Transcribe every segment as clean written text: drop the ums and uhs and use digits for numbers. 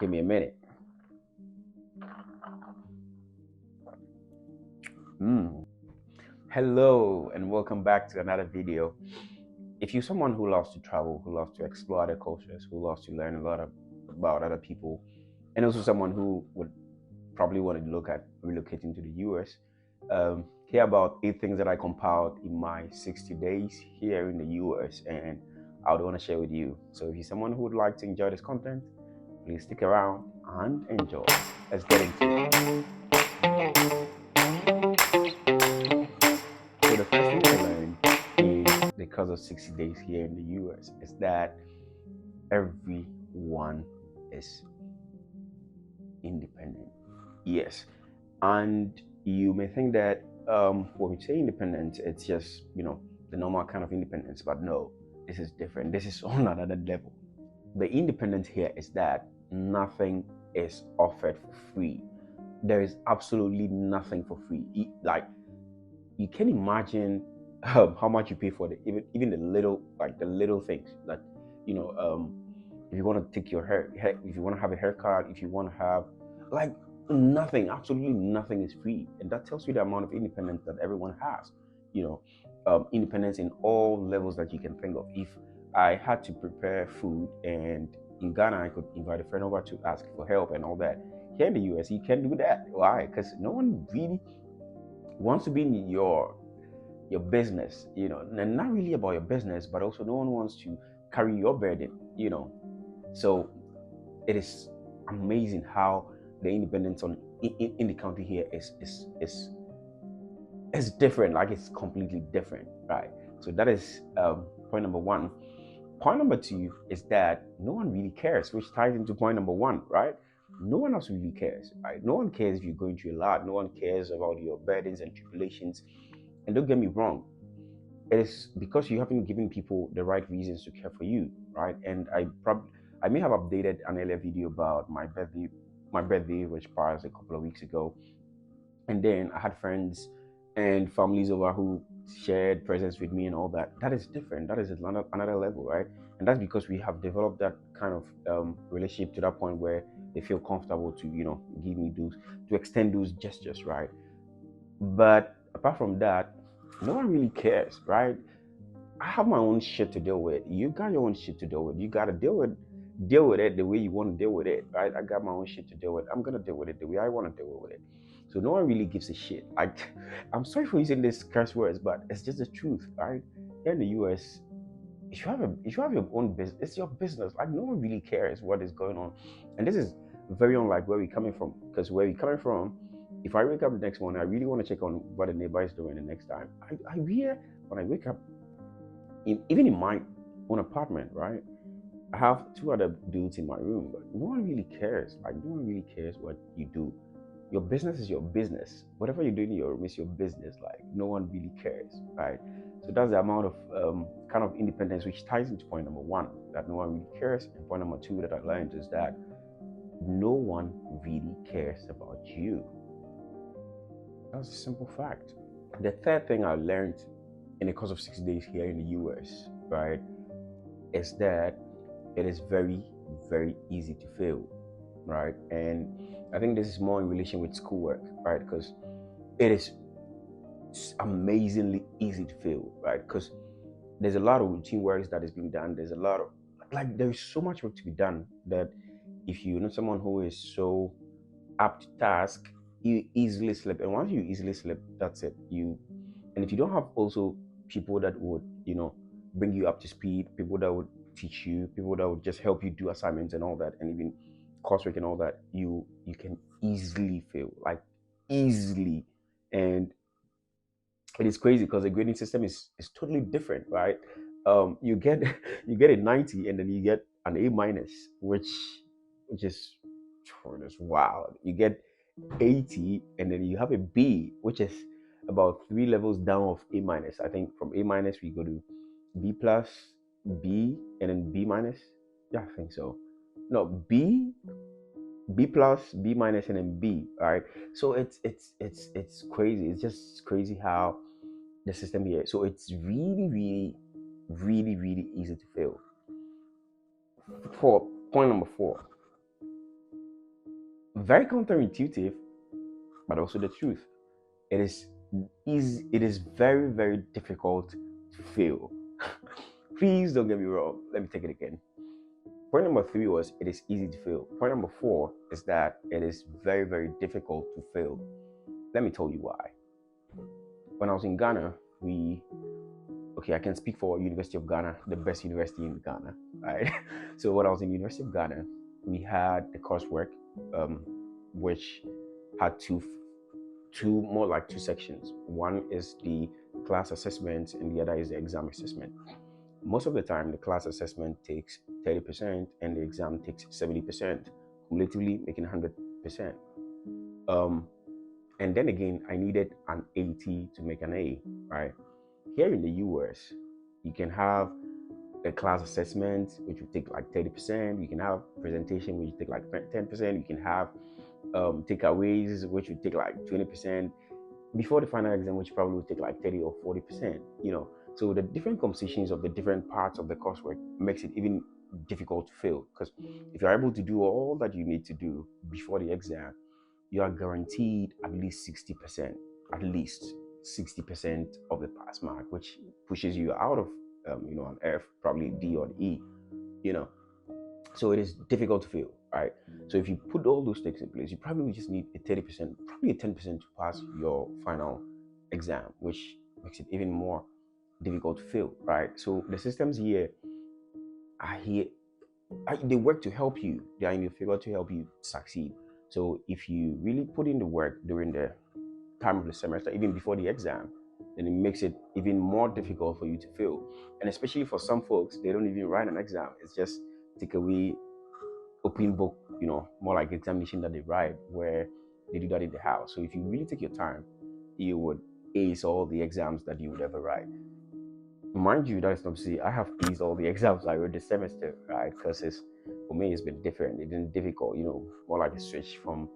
Give me a minute. Hello and welcome back to another video. If you're someone who loves to travel, who loves to explore other cultures, who loves to learn a lot about other people, and also someone who would probably want to look at relocating to the US, hear about 8 things that I compiled in my 60 days here in the US, and I would want to share with you. So if you're someone who would like to enjoy this content, please stick around and enjoy. Let's get into it. So the first thing I learned is because of 60 days here in the US is that everyone is independent. Yes. And you may think that when we say independence, it's just, the normal kind of independence, but no, this is different. This is on another level. The independence here is that nothing is offered for free. There is absolutely nothing for free. You can imagine how much you pay for even the little things that if you want to take your hair, if you want to have a haircut, if you want to have like nothing, absolutely nothing is free, and that tells you the amount of independence that everyone has. Independence in all levels that you can think of. If I had to prepare food, and in Ghana I could invite a friend over to ask for help and all that, here in the US you can't do that. Why? Because no one really wants to be in your business, and not really about your business, but also no one wants to carry your burden. So it is amazing how the independence in the country here is different. Like, it's completely different, right? So that is point number one. Point number two is that no one really cares, which ties into point number one, right? No one else really cares, right? No one cares if you're going through a lot. No one cares about your burdens and tribulations. And don't get me wrong, it is because you haven't given people the right reasons to care for you, right? And I may have updated an earlier video about my birthday, which passed a couple of weeks ago, and then I had friends and families over who shared presents with me and all that. That is different. That is another level, right? And that's because we have developed that kind of relationship to that point where they feel comfortable to give me those, to extend those gestures, right? But apart from that, no one really cares, right? I have my own shit to deal with. You got your own shit to deal with. You gotta deal with it the way you want to deal with it, right? I got my own shit to deal with. I'm gonna deal with it the way I want to deal with it. So no one really gives a shit. I'm sorry for using these curse words, but it's just the truth, right? Here in the US, if you have your own business, it's your business. Like, no one really cares what is going on, and this is very unlike where we're coming from. Because where we're coming from, if I wake up the next morning, I really want to check on what the neighbor is doing the next time. I hear when I wake up, even in my own apartment, right? I have 2 other dudes in my room, but no one really cares. Like, no one really cares what you do. Your business is your business. Whatever you do in your room is your business. Like, no one really cares, right? So that's the amount of kind of independence, which ties into point number one, that no one really cares. And point number two that I learned is that no one really cares about you. That's a simple fact. The third thing I learned in the course of 6 days here in the US, right, is that it is very, very easy to fail, right? And I think this is more in relation with schoolwork, right? Because it is amazingly easy to fail, right? Because there's a lot of routine works that is being done. There's a lot of, like, there's so much work to be done that if you know someone who is so apt to task, you easily slip. And once you easily slip, that's it. And if you don't have also people that would, bring you up to speed, people that would teach you, people that would just help you do assignments and all that, and even coursework and all that, you can easily fail, like, easily. And it is crazy because the grading system is totally different, right? You get you get a 90, and then you get an A minus, which is just wow. You get 80, and then you have a B, which is about 3 levels down of A minus. I think from A minus we go to B plus, B, and then B minus. Yeah, I think so. No, B plus, B minus, and then B. All right. So it's crazy. It's just crazy how the system here. So it's really, really, really, really easy to fail. For point number four, Very counterintuitive, but also the truth. It is it is very, very difficult to fail. Please don't get me wrong. Let me take it again. Point number three was it is easy to fail. Point number four is that it is very, very difficult to fail. Let me tell you why. When I was in Ghana, I can speak for University of Ghana, the best university in Ghana, right? So when I was in University of Ghana, we had the coursework, um, which had two more like two sections. One is the class assessment, and the other is the exam assessment. Most of the time, the class assessment takes 30%, and the exam takes 70%, cumulatively making 100%. Um, and then again, I needed an 80 to make an A, right? Here in the US, you can have a class assessment, which will take like 30%. You can have presentation, which will take like 10%. You can have takeaways, which will take like 20%. Before the final exam, which probably will take like 30 or 40%, So the different compositions of the different parts of the coursework makes it even difficult to fail. Because if you're able to do all that you need to do before the exam, you are guaranteed at least 60%, at least 60% of the pass mark, which pushes you out of, an F, probably D or E, you know. So it is difficult to fail, right? So if you put all those things in place, you probably just need a 30%, probably a 10% to pass your final exam, which makes it even more difficult to fail, right? So the systems here are here, they work to help you. They are in your favor to help you succeed. So if you really put in the work during the time of the semester, even before the exam, then it makes it even more difficult for you to fail. And especially for some folks, they don't even write an exam. It's just take away open book, more like examination that they write, where they do that in the house. So if you really take your time, you would ace all the exams that you would ever write. Mind you, that's not to say I have aced all the exams I wrote this semester, right? Because for me, it's been different. It's been difficult, more like a switch from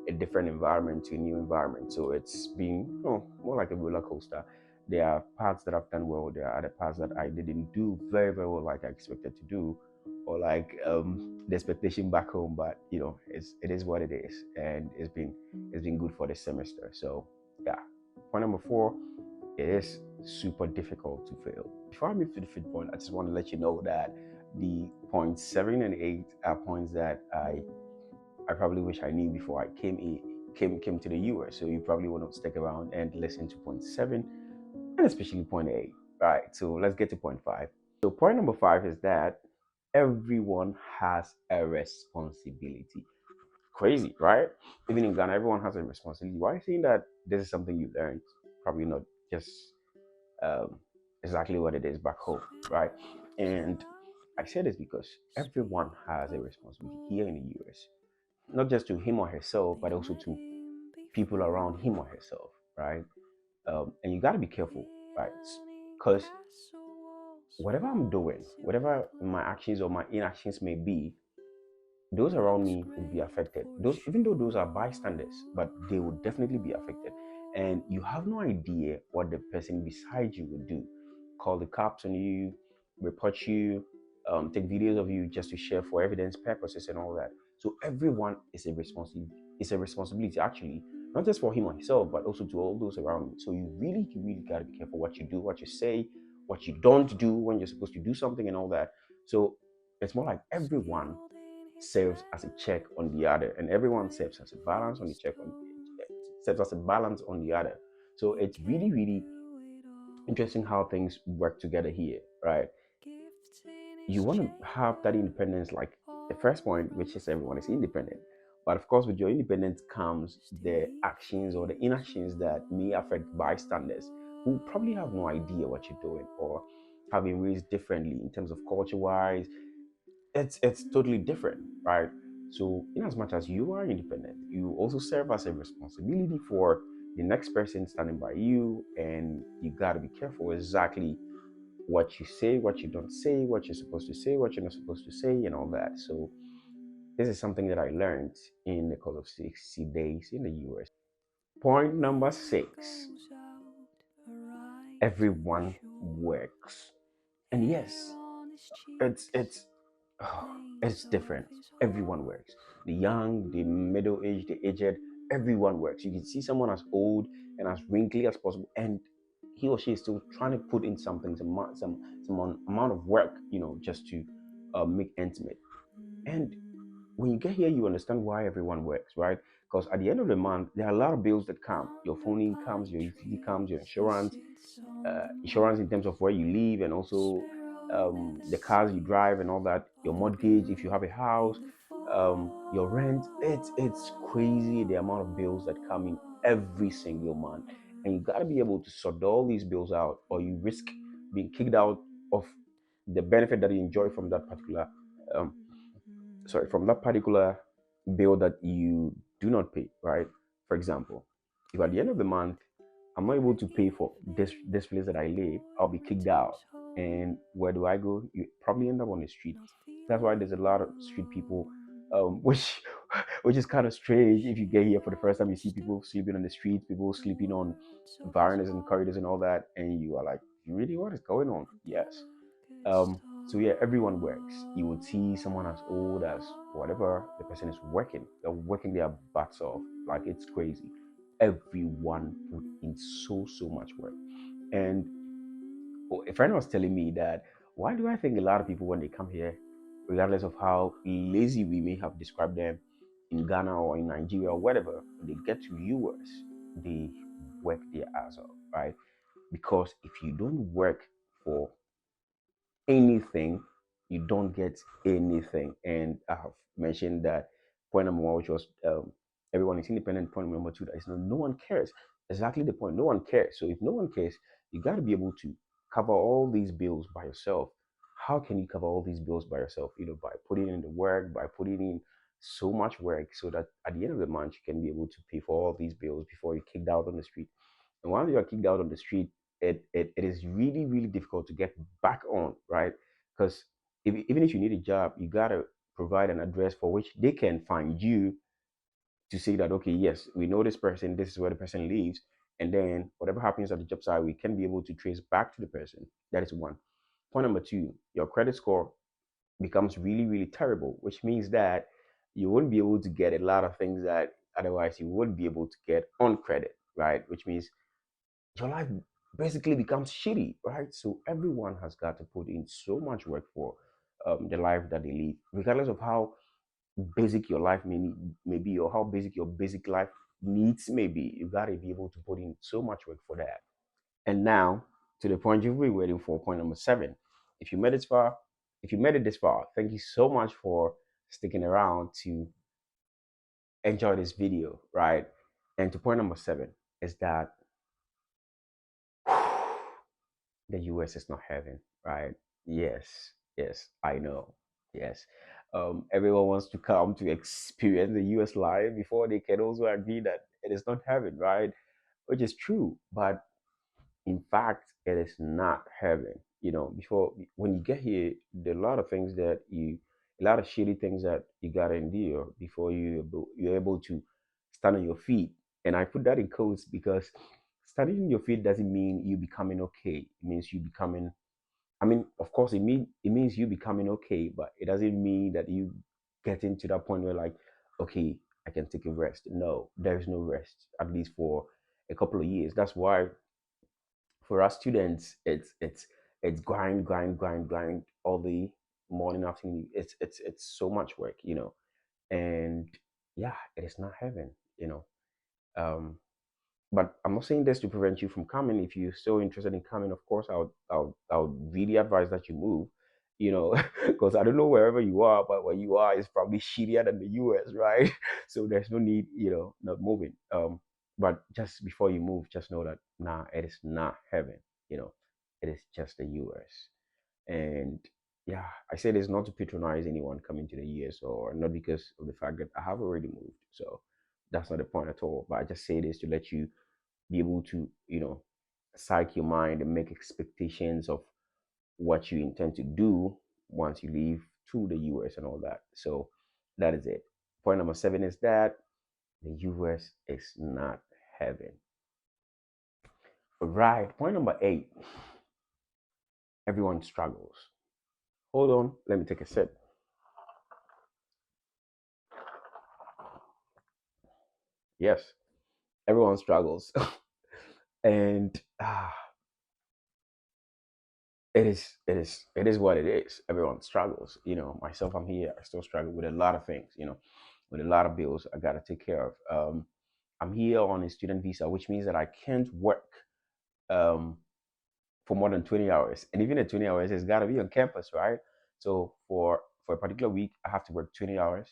a different environment to a new environment. So it's been, more like a roller coaster. There are parts that I've done well. There are other parts that I didn't do very, very well, like I expected to do, or like the expectation back home. But it is what it is, and it's been good for this semester. So yeah, point number four, it is super difficult to fail. Before I move to the fifth point, I just want to let you know that the points 7 and 8 are points that I probably wish I knew before I came to the US. So you probably want to stick around and listen to point 7 and especially point 8. Right. So let's get to point 5. So point number 5 is that everyone has a responsibility. Crazy, right? Even in Ghana, everyone has a responsibility. Why are you saying that this is something you learned? Probably not just um, exactly what it is back home, right? And I say this because everyone has a responsibility here in the US, not just to him or herself, but also to people around him or herself, right? And you got to be careful, right? Because whatever I'm doing, whatever my actions or my inactions may be, those around me will be affected. Those, even though those are bystanders, but they will definitely be affected. And you have no idea what the person beside you will do. Call the cops on you, report you, take videos of you just to share for evidence purposes and all that. So everyone is a responsibility. It's a responsibility actually, not just for him or himself, but also to all those around him. So you really, really gotta be careful what you do, what you say, what you don't do when you're supposed to do something and all that. So it's more like everyone serves as a check on the other, and everyone serves as a balance on the check on serves as a balance on the other. So it's really, really interesting how things work together here, right? You want to have that independence, like the first point, which is everyone is independent. But of course, with your independence comes the actions or the inactions that may affect bystanders who probably have no idea what you're doing or have been raised differently in terms of culture wise. It's totally different, right? So in as much as you are independent, you also serve as a responsibility for the next person standing by you, and you got to be careful exactly what you say, what you don't say, what you're supposed to say, what you're not supposed to say, and all that. So this is something that I learned in the course of 60 days in the US. Point number 6, everyone works. And yes, it's Oh, it's different. Everyone works. The young, the middle aged, the aged, everyone works. You can see someone as old and as wrinkly as possible, and he or she is still trying to put in something, some amount of work, just to make ends meet. And when you get here, you understand why everyone works, right? Because at the end of the month, there are a lot of bills that come. Your phone incomes, your utility comes, your insurance in terms of where you live, and also the cars you drive and all that. Your mortgage, if you have a house, your rent. It's crazy the amount of bills that come in every single month, and you got to be able to sort all these bills out, or you risk being kicked out of the benefit that you enjoy from that particular um, from that particular bill that you do not pay, right? For example, if at the end of the month I'm not able to pay for this place that I live, I'll be kicked out. And where do I go? You probably end up on the street. That's why there's a lot of street people, which which is kind of strange. If you get here for the first time, you see people sleeping on the streets, people sleeping on verandas and corridors and all that, and you are like, really, what is going on? Yes. So yeah, everyone works. You would see someone as old as whatever the person is working. They're working their butts off. Like it's crazy. Everyone put in so much work. And a friend was telling me that, why do I think a lot of people when they come here, regardless of how lazy we may have described them in Ghana or in Nigeria or whatever, when they get to US, they work their ass off, right? Because if you don't work for anything, you don't get anything. And I have mentioned that point number one, which was everyone is independent. Point number two, that is no one cares. Exactly the point. No one cares. So if no one cares, you got to be able to cover all these bills by yourself. How can you cover all these bills by yourself? By putting in the work, by putting in so much work, so that at the end of the month you can be able to pay for all these bills before you're kicked out on the street. And once you are kicked out on the street, it is really, really difficult to get back on, right? Because even if you need a job, you got to provide an address for which they can find you to say that, okay, yes, we know this person, this is where the person lives. And then whatever happens at the job site, we can be able to trace back to the person. That is one. Point number two, your credit score becomes really, really terrible, which means that you won't be able to get a lot of things that otherwise you would be able to get on credit, right? Which means your life basically becomes shitty, right? So everyone has got to put in so much work for the life that they live, regardless of how basic your life may be, or how basic your basic life needs may be. You got to be able to put in so much work for that. And now, to the point you've been waiting for, point number seven. If you made it far, if you made it this far, thank you so much for sticking around to enjoy this video, right? And to point number seven is that the US is not heaven, right? Yes, yes, I know. Yes. Everyone wants to come to experience the US life before they can also agree that it is not heaven, right? Which is true, but in fact, it is not heaven. Before when you get here, there are a lot of things a lot of shitty things that you gotta endure before you're able to stand on your feet. And I put that in quotes because standing on your feet doesn't mean you becoming okay. It means you becoming. I mean, of course, it means you becoming okay, but it doesn't mean that you getting to that point where like, okay, I can take a rest. No, there is no rest, at least for a couple of years. That's why for us students, it's grind all the morning, afternoon. It's so much work, and yeah, it is not heaven, you know. Um, but I'm not saying this to prevent you from coming. If you're still interested in coming, of course, I would really advise that you move, because I don't know wherever you are, but where you are is probably shittier than the US, right? So there's no need, not moving. But just before you move, just know that nah, it is not heaven, you know, it is just the US. And yeah, I say this not to patronize anyone coming to the US, or not because of the fact that I have already moved. So that's not the point at all. But I just say this to let you be able to, psych your mind and make expectations of what you intend to do once you leave to the US and all that. So that is it. Point number seven is that the US is not heaven. Right. Point number eight, everyone struggles. Hold on, let me take a sip. Yes, everyone struggles. And it is what it is. Everyone struggles. Myself, I'm here. I still struggle with a lot of things. With a lot of bills I gotta take care of. I'm here on a student visa, which means that I can't work um, for more than 20 hours. And even at 20 hours, it's gotta be on campus, right? So for a particular week, I have to work 20 hours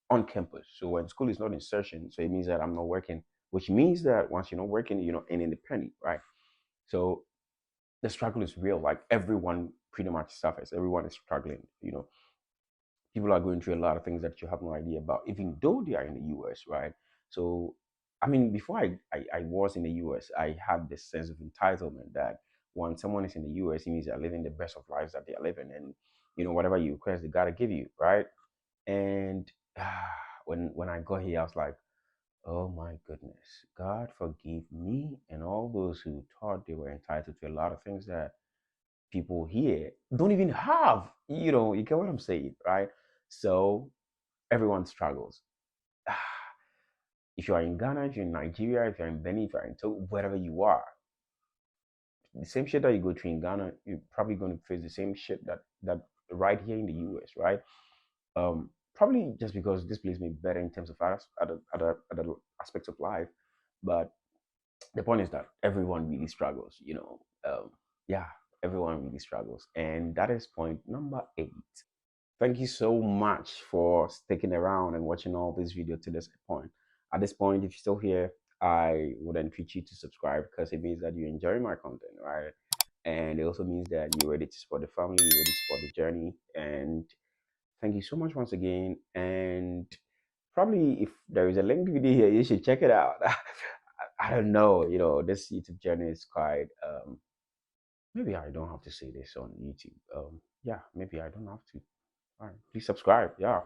on campus. So when school is not in session, so it means that I'm not working, which means that once you're not working, you're not earning a penny, right? So the struggle is real. Like everyone pretty much suffers. Everyone is struggling. People are going through a lot of things that you have no idea about, even though they are in the US, right? So, I mean, before I was in the US, I had this sense of entitlement that when someone is in the US, it means they're living the best of lives that they are living. And, whatever you request, they got to give you, right? And when I got here, I was like, oh my goodness, God forgive me and all those who thought they were entitled to a lot of things that people here don't even have. You get what I'm saying, right? So everyone struggles. If you are in Ghana, if you're in Nigeria, if you're in Benin, if you're in Togo, wherever you are, the same shit that you go through in Ghana, you're probably going to face the same shit that right here in the US, right? Probably just because this place may be better in terms of other aspects of life, but the point is that everyone really struggles. Yeah, everyone really struggles, and that is point number 8. Thank you so much for sticking around and watching all this video to this point. At this point, if you're still here, I would encourage you to subscribe because it means that you enjoy my content, right? And it also means that you're ready to support the family, you're ready to support the journey. And thank you so much once again. And probably if there is a linked video here, you should check it out. I don't know, this YouTube journey is quite maybe I don't have to say this on YouTube. Yeah, maybe I don't have to. All right, please subscribe. Yeah.